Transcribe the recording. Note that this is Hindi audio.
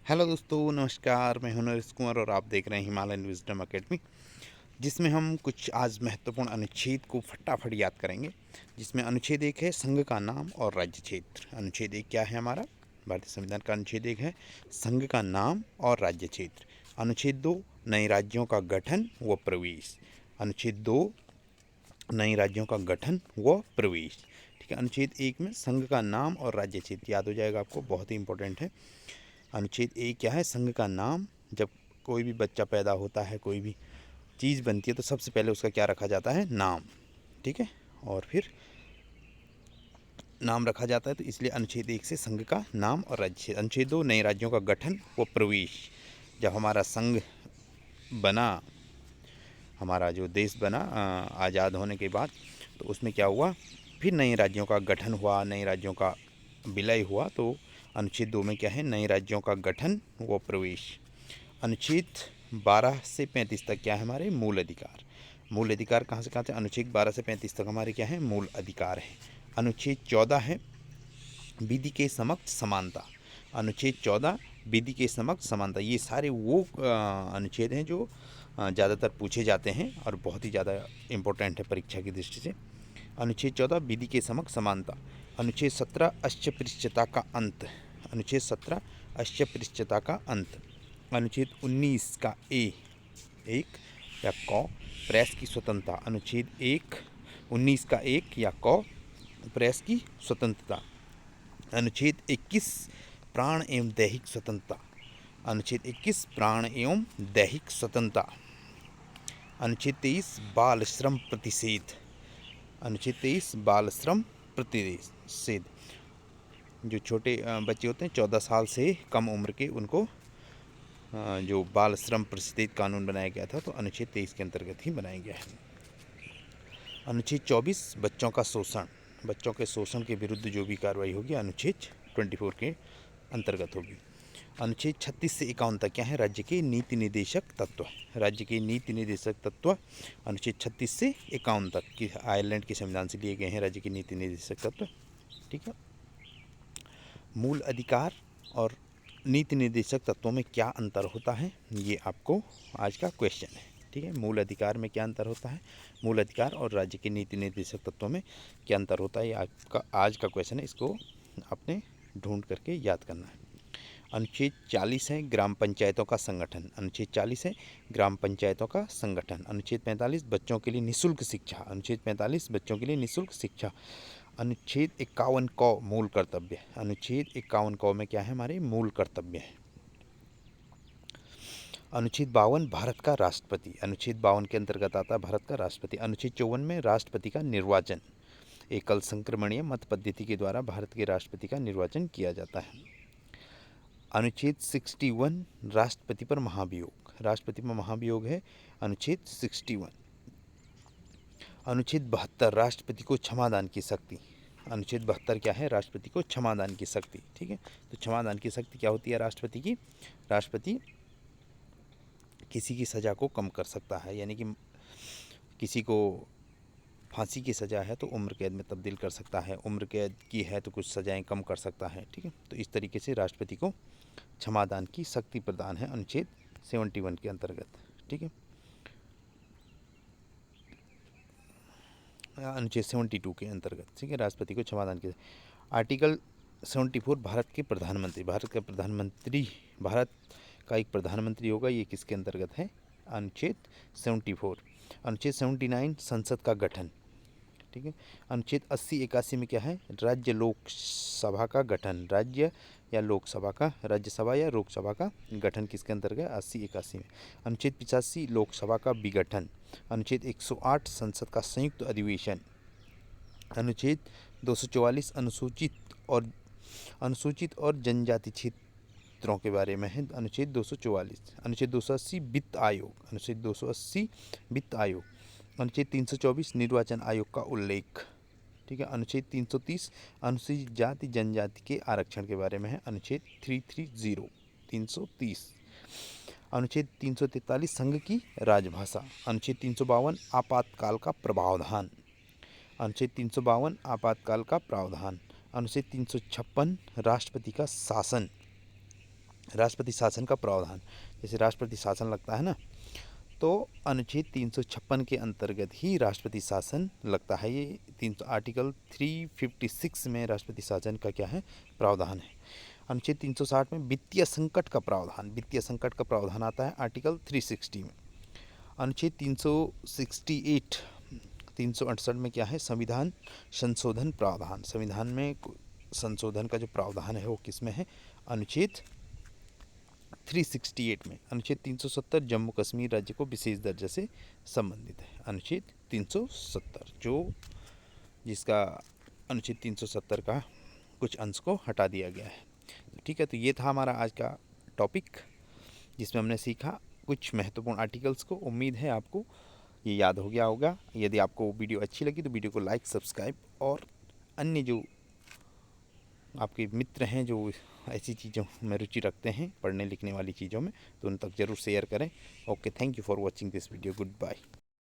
हेलो दोस्तों, नमस्कार। मैं हूं नरेश कुमार और आप देख रहे हैं हिमालयन विजडम एकेडमी, जिसमें हम कुछ आज महत्वपूर्ण अनुच्छेद को फटाफट याद करेंगे। जिसमें अनुच्छेद 1 है संघ का नाम और राज्य क्षेत्र। अनुच्छेद 1 क्या है हमारा? भारतीय संविधान का अनुच्छेद 1 है संघ का नाम और राज्य क्षेत्र। अनुच्छेद 2 नए राज्यों का गठन व प्रवेश। अनुच्छेद 2 नए राज्यों का गठन व प्रवेश। ठीक है, अनुच्छेद 1 में संघ का नाम और राज्य क्षेत्र याद हो जाएगा आपको, बहुत ही इंपॉर्टेंट है। अनुच्छेद 1 क्या है? संघ का नाम। जब कोई भी बच्चा पैदा होता है, कोई भी चीज़ बनती है, तो सबसे पहले उसका क्या रखा जाता है? नाम। ठीक है, और फिर नाम रखा जाता है, तो इसलिए अनुच्छेद 1 से संघ का नाम और राज्य। अनुच्छेद 2 नए राज्यों का गठन व प्रवेश। जब हमारा संघ बना, हमारा जो देश बना आज़ाद होने के बाद, तो उसमें क्या हुआ? फिर नए राज्यों का गठन हुआ, नए राज्यों का विलय हुआ। तो अनुच्छेद 2 में क्या है? नए राज्यों का गठन व प्रवेश। अनुच्छेद 12 से 35 तक क्या है हमारे? मूल अधिकार। मूल अधिकार कहाँ से कहाँ से? अनुच्छेद 12 से 35 तक हमारे क्या है? मूल अधिकार है। अनुच्छेद 14 है विधि के समक्ष समानता। अनुच्छेद 14 विधि के समक्ष समानता। ये सारे वो अनुच्छेद हैं जो ज़्यादातर पूछे जाते हैं और बहुत ही ज़्यादा इम्पोर्टेंट है परीक्षा की दृष्टि से। अनुच्छेद 14 विधि के समक्ष समानता। अनुच्छेद 17 अस्पृश्यता का अंत। अनुच्छेद 17 अस्पृश्यता का अंत। अनुच्छेद 19 का एक या क प्रेस की स्वतंत्रता। अनुच्छेद 19 का 1 या क प्रेस की स्वतंत्रता। अनुच्छेद 21 प्राण एवं दैहिक स्वतंत्रता। अनुच्छेद 21 प्राण एवं दैहिक स्वतंत्रता। अनुच्छेद 23 बाल श्रम प्रतिषेध। अनुच्छेद 23 बाल श्रम प्रतिषेध। जो छोटे बच्चे होते हैं 14 साल से कम उम्र के, उनको जो बाल श्रम प्रतिषेध कानून बनाया गया था, तो अनुच्छेद 23 के अंतर्गत ही बनाया गया है। अनुच्छेद 24 बच्चों का शोषण। बच्चों के शोषण के विरुद्ध जो भी कार्रवाई होगी अनुच्छेद 24 के अंतर्गत होगी। अनुच्छेद 36 से 51 तक क्या है? राज्य के नीति निर्देशक तत्व। राज्य के नीति निर्देशक तत्व अनुच्छेद 36 से 51 तक की आयरलैंड के संविधान से लिए गए हैं राज्य के नीति निर्देशक तत्व। ठीक है, मूल अधिकार और नीति निर्देशक तत्वों में क्या अंतर होता है, ये आपको आज का क्वेश्चन है। ठीक है, मूल अधिकार में क्या अंतर होता है, मूल अधिकार और राज्य के नीति निर्देशक तत्वों में क्या अंतर होता है, ये आपका आज का क्वेश्चन है। इसको आपने ढूंढ करके याद करना है। अनुच्छेद 40 है ग्राम पंचायतों का संगठन। अनुच्छेद 40 है ग्राम पंचायतों का संगठन। अनुच्छेद 45 बच्चों के लिए निःशुल्क शिक्षा। अनुच्छेद 45 बच्चों के लिए निःशुल्क शिक्षा। अनुच्छेद 51 क मूल कर्तव्य। अनुच्छेद 51 क में क्या है? हमारे मूल कर्तव्य है। अनुच्छेद 52 भारत का राष्ट्रपति। अनुच्छेद 52 के अंतर्गत आता है भारत का राष्ट्रपति। अनुच्छेद 54 में राष्ट्रपति का निर्वाचन एकल संक्रमणीय मत पद्धति के द्वारा भारत के राष्ट्रपति का निर्वाचन किया जाता है। अनुच्छेद 61 राष्ट्रपति पर महाभियोग। राष्ट्रपति पर महाभियोग है अनुच्छेद 61। अनुच्छेद 72 राष्ट्रपति को क्षमादान की शक्ति। अनुच्छेद 72 क्या है? राष्ट्रपति को क्षमादान की शक्ति। ठीक है, तो क्षमादान की शक्ति क्या होती है राष्ट्रपति की? राष्ट्रपति किसी की सज़ा को कम कर सकता है, यानी कि किसी को फांसी की सज़ा है तो उम्र कैद में तब्दील कर सकता है, उम्र कैद की है तो कुछ सज़ाएं कम कर सकता है। ठीक है, तो इस तरीके से राष्ट्रपति को क्षमादान की शक्ति प्रदान है अनुच्छेद 71 के अंतर्गत। ठीक है, अनुच्छेद 72 के अंतर्गत। ठीक है, राष्ट्रपति को क्षमादान के। आर्टिकल 74 भारत के प्रधानमंत्री। भारत का प्रधानमंत्री, भारत का एक प्रधानमंत्री होगा, ये किसके अंतर्गत है? अनुच्छेद 74। अनुच्छेद 79 संसद का गठन। ठीक है, अनुच्छेद 80-81 में क्या है? राज्य लोकसभा का गठन। राज्य या लोकसभा का, राज्यसभा या लोकसभा का गठन किसके अंतर्गत? 80-81 में। अनुच्छेद 85 लोकसभा का विघटन। अनुच्छेद 108 संसद का संयुक्त अधिवेशन। अनुच्छेद 244 अनुसूचित और जनजाति क्षेत्रों के बारे में है। अनुच्छेद 244। अनुच्छेद 280 वित्त आयोग। अनुच्छेद 280 वित्त आयोग। अनुच्छेद 324 निर्वाचन आयोग का उल्लेख। ठीक है, अनुच्छेद 330 अनुसूचित जाति जनजाति के आरक्षण के बारे में है। अनुच्छेद 330। अनुच्छेद 343 संघ की राजभाषा। अनुच्छेद 352 आपातकाल का प्रावधान। अनुच्छेद 352 आपातकाल का प्रावधान। अनुच्छेद 356 राष्ट्रपति का शासन। राष्ट्रपति शासन का प्रावधान, जैसे राष्ट्रपति शासन लगता है ना, तो अनुच्छेद 356 के अंतर्गत ही राष्ट्रपति शासन लगता है। ये आर्टिकल 356 में राष्ट्रपति शासन का क्या है, प्रावधान है। अनुच्छेद 360 में वित्तीय संकट का प्रावधान आता है आर्टिकल 360 में। अनुच्छेद 368 में क्या है, संविधान संशोधन प्रावधान। संविधान में संशोधन का जो प्रावधान है वो किस में है, अनुच्छेद 368 में। अनुच्छेद 370 जम्मू कश्मीर राज्य को विशेष दर्जा से संबंधित है। अनुच्छेद 370 जिसका अनुच्छेद 370 का कुछ अंश को हटा दिया गया है। ठीक है, तो ये था हमारा आज का टॉपिक, जिसमें हमने सीखा कुछ महत्वपूर्ण आर्टिकल्स को। उम्मीद है आपको ये याद हो गया होगा। यदि आपको वीडियो अच्छी लगी तो वीडियो को लाइक, सब्सक्राइब और अन्य जो आपके मित्र हैं जो ऐसी चीज़ों में रुचि रखते हैं, पढ़ने लिखने वाली चीज़ों में, तो उन तक ज़रूर शेयर करें। Okay, thank you for watching this video. Good bye.